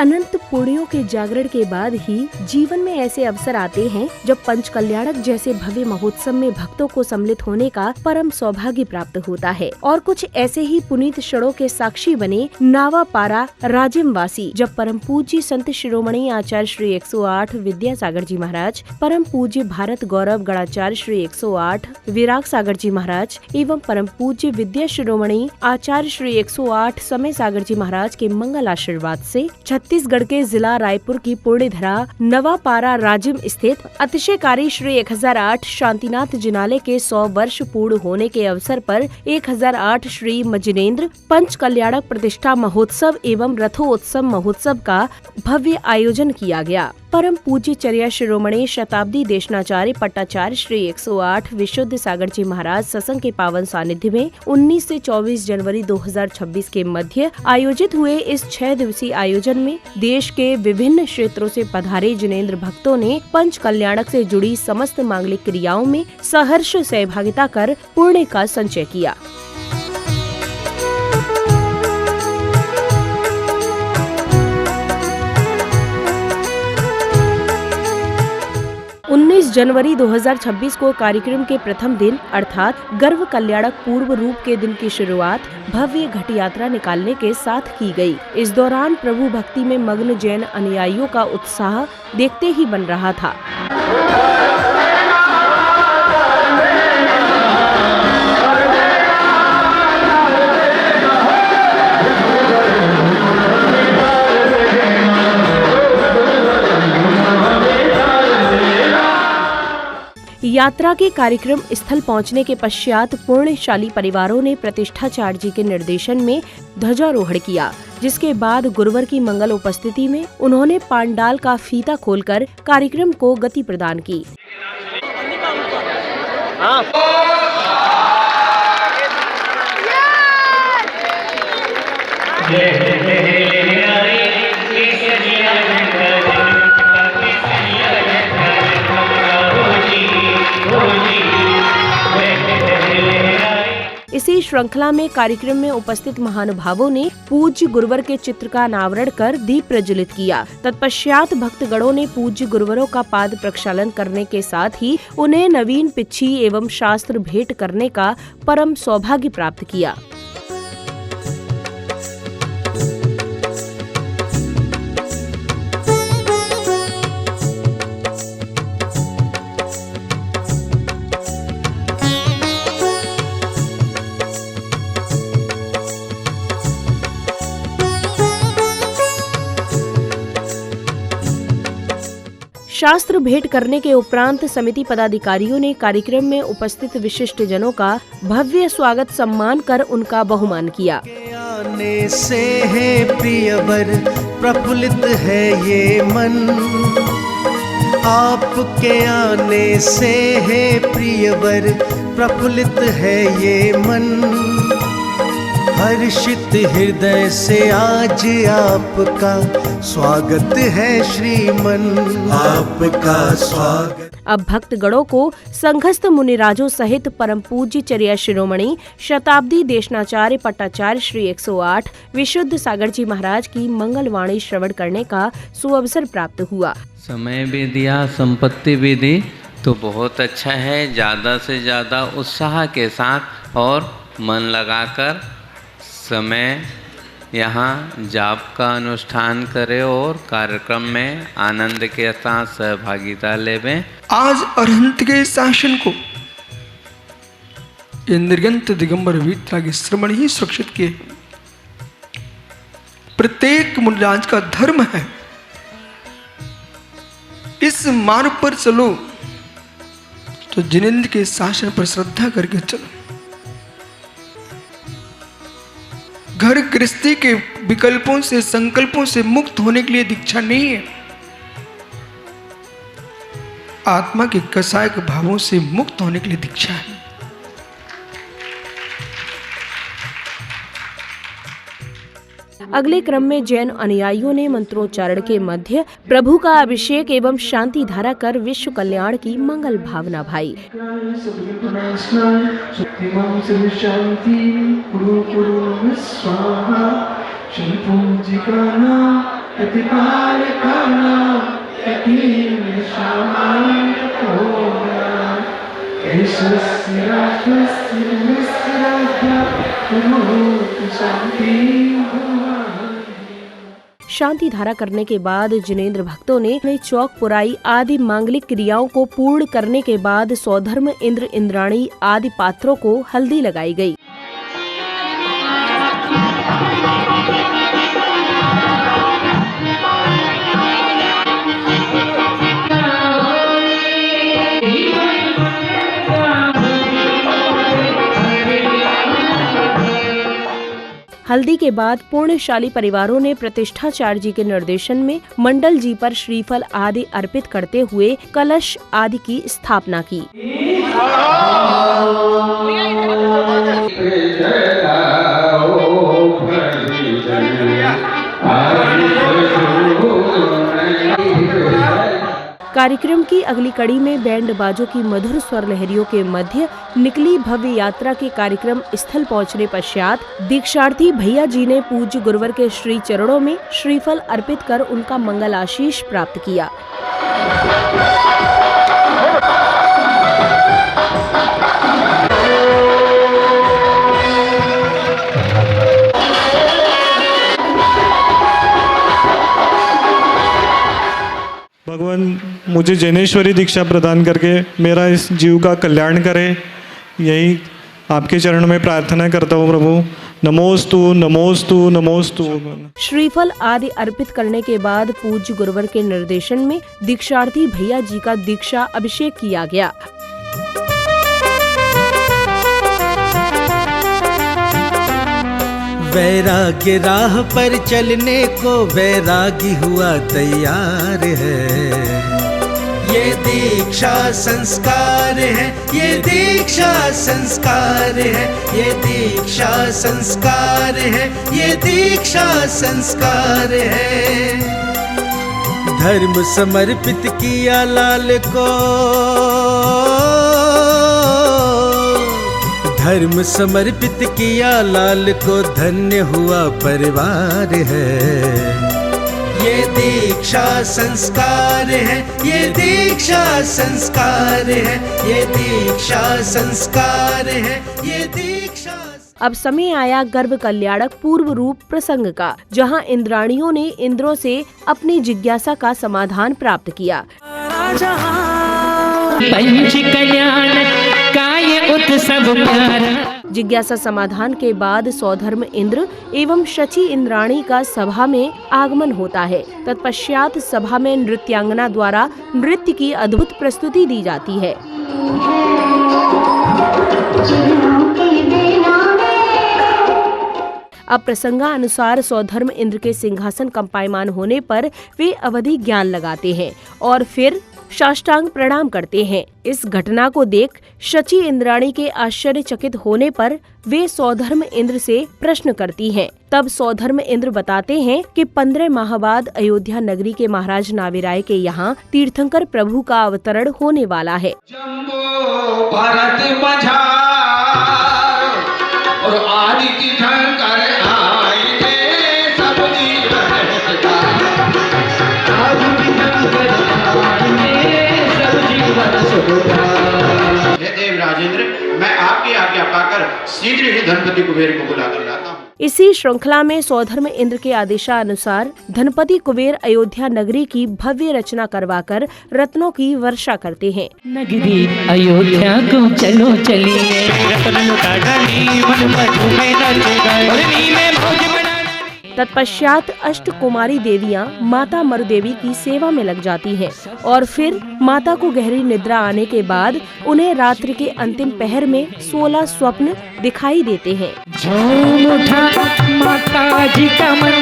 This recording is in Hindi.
अनंत पुण्यों के जागरण के बाद ही जीवन में ऐसे अवसर आते हैं जब पंच कल्याणक जैसे भव्य महोत्सव में भक्तों को सम्मिलित होने का परम सौभाग्य प्राप्त होता है। और कुछ ऐसे ही पुनीत क्षणों के साक्षी बने नावापारा राजिम वासी, जब परम पूज्य संत शिरोमणि आचार्य श्री 108 विद्यासागर जी महाराज, परम पूज्य भारत गौरव गणाचार्य श्री 108 विराग सागर जी महाराज एवं परम पूज्य विद्या शिरोमणि आचार्य श्री 108 समय सागर जी महाराज के मंगल आशीर्वाद से छत्तीसगढ़ के जिला रायपुर की पुण्यधरा नवापारा राजिम स्थित अतिशयकारी श्री 1008 शांतिनाथ जिनालय के 100 वर्ष पूर्ण होने के अवसर पर 1008 श्री मजिनेन्द्र पंच कल्याणक प्रतिष्ठा महोत्सव एवं रथोत्सव महोत्सव का भव्य आयोजन किया गया। परम पूज्य चर्या शिरोमणि शताब्दी देशनाचार्य पट्टाचार्य श्री 108 विशुद्ध सागर जी महाराज सत्संग के पावन सानिध्य में 19 से 24 जनवरी 2026 के मध्य आयोजित हुए इस 6 दिवसीय आयोजन में देश के विभिन्न क्षेत्रों से पधारे जिनेंद्र भक्तों ने पंच कल्याणक से जुड़ी समस्त मांगलिक क्रियाओं में सहर्ष सहभागिता कर पुण्य का संचय किया। 19 जनवरी 2026 को कार्यक्रम के प्रथम दिन अर्थात गर्व कल्याणक पूर्व रूप के दिन की शुरुआत भव्य घट यात्रा निकालने के साथ की गई। इस दौरान प्रभु भक्ति में मग्न जैन अनुयायियों का उत्साह देखते ही बन रहा था। यात्रा के कार्यक्रम स्थल पहुंचने के पश्चात पुण्यशाली परिवारों ने प्रतिष्ठाचार्य जी के निर्देशन में ध्वजारोहण किया, जिसके बाद गुरुवर की मंगल उपस्थिति में उन्होंने पांडाल का फीता खोलकर कार्यक्रम को गति प्रदान की। इसी श्रृंखला में कार्यक्रम में उपस्थित महानुभावों ने पूज्य गुरुवर के चित्र का अनावरण कर दीप प्रज्वलित किया। तत्पश्चात भक्तगणों ने पूज्य गुरुवरों का पाद प्रक्षालन करने के साथ ही उन्हें नवीन पिच्छी एवं शास्त्र भेंट करने का परम सौभाग्य प्राप्त किया। शास्त्र भेंट करने के उपरांत समिति पदाधिकारियों ने कार्यक्रम में उपस्थित विशिष्ट जनों का भव्य स्वागत सम्मान कर उनका बहुमान किया। आने से है प्रियवर प्रफुल्लित है ये मन, आपके आने से है प्रियवर प्रफुल्लित है ये मन, हर्षित हृदय से आज आपका स्वागत है श्रीमन, आपका स्वागत। अब भक्तगणों को संघस्थ मुनिराजों सहित परम पूज्य चर्या शिरोमणि शताब्दी देशनाचार्य पट्टाचार्य श्री 108 विशुद्ध सागर जी महाराज की मंगलवाणी श्रवण करने का सुअवसर प्राप्त हुआ। समय भी दिया, संपत्ति भी दी, तो बहुत अच्छा है। ज़्यादा से ज़्यादा उत्साह के साथ और मन लगाकर समय यहाँ जाप का अनुष्ठान करें और कार्यक्रम में आनंद के साथ सहभागिता लेवें। आज अरहंत के शासन को ये निर्गंत दिगंबर वीतराग श्रमण ही सुरक्षित किए। प्रत्येक मुनिराज का धर्म है इस मार्ग पर चलो तो जिनेंद्र के शासन पर श्रद्धा करके चलो। घर गृहस्थी के विकल्पों से संकल्पों से मुक्त होने के लिए दीक्षा नहीं है, आत्मा के कसायक भावों से मुक्त होने के लिए दीक्षा है। अगले क्रम में जैन अनुयायियों ने मंत्रोच्चारण के मध्य प्रभु का अभिषेक एवं शांति धारा कर विश्व कल्याण की मंगल भावना भाई। प्रतिपाल खाना कठिन सामान्य होना ऐश्वर्य राष्ट्रस्य मिश्राध्या शांति शांति धारा करने के बाद जिनेंद्र भक्तों ने चौक पुराई आदि मांगलिक क्रियाओं को पूर्ण करने के बाद सौधर्म इंद्र इंद्राणी आदि पात्रों को हल्दी लगाई गई। हल्दी के बाद पुण्यशाली परिवारों ने प्रतिष्ठाचार्य जी के निर्देशन में मंडल जी पर श्रीफल आदि अर्पित करते हुए कलश आदि की स्थापना की। कार्यक्रम की अगली कड़ी में बैंड बाजों की मधुर स्वर लहरियों के मध्य निकली भव्य यात्रा के कार्यक्रम स्थल पहुंचने पश्चात दीक्षार्थी भैया जी ने पूज्य गुरुवर के श्री चरणों में श्रीफल अर्पित कर उनका मंगल आशीष प्राप्त किया। भगवान मुझे जैनेश्वरी दीक्षा प्रदान करके मेरा इस जीव का कल्याण करे, यही आपके चरणों में प्रार्थना करता हूँ प्रभु। नमोस्तु नमोस्तु नमोस्तु। श्रीफल आदि अर्पित करने के बाद पूज्य गुरुवर के निर्देशन में दीक्षार्थी भैया जी का दीक्षा अभिषेक किया गया। वैराग्य राह पर चलने को वैरागी हुआ तैयार है। ये दीक्षा संस्कार है, ये दीक्षा संस्कार है, ये दीक्षा संस्कार है, ये दीक्षा संस्कार है। धर्म समर्पित किया लाल को, धर्म समर्पित किया लाल को, धन्य हुआ परिवार है। ये दीक्षा संस्कार है, ये दीक्षा संस्कार है, ये दीक्षा संस्कार है, ये दीक्षा। अब समय आया गर्भ कल्याणक पूर्व रूप प्रसंग का, जहां इंद्राणियों ने इंद्रों से अपनी जिज्ञासा का समाधान प्राप्त किया। पंच कल्याणक का ये उत्सव प्यारा। जिज्ञासा समाधान के बाद सौधर्म इंद्र एवं शची इंद्राणी का सभा में आगमन होता है। तत्पश्चात सभा में नृत्यांगना द्वारा नृत्य की अद्भुत प्रस्तुति दी जाती है। अब प्रसंगानुसार सौधर्म इंद्र के सिंहासन कंपायमान होने पर वे अवधि ज्ञान लगाते हैं और फिर साष्टांग प्रणाम करते हैं। इस घटना को देख शची इंद्राणी के आश्चर्यचकित होने पर वे सौधर्म इंद्र से प्रश्न करती हैं। तब सौधर्म इंद्र बताते हैं कि 15 माह बाद अयोध्या नगरी के महाराज नाविराय के यहाँ तीर्थंकर प्रभु का अवतरण होने वाला है। जम्बो भरत मझार और आदि तीर्थंकर आएंगे सब जीवन हे देव राजेंद्र, मैं आपकी आज्ञा पाकर शीघ्र ही धनपति कुबेर को बुलाकर लाता हूँ। इसी श्रृंखला में सौधर्म इंद्र के आदेशानुसार धनपति कुबेर अयोध्या नगरी की भव्य रचना करवाकर रत्नों की वर्षा करते हैं। नगरी अयोध्या को चलो चलिए, रत्न लुटा डाली मन में नचेगा। तत्पश्चात अष्ट कुमारी देवियां माता मरुदेवी की सेवा में लग जाती हैं और फिर माता को गहरी निद्रा आने के बाद उन्हें रात्रि के अंतिम पहर में 16 स्वप्न दिखाई देते हैं। झूम उठा माता जी का मन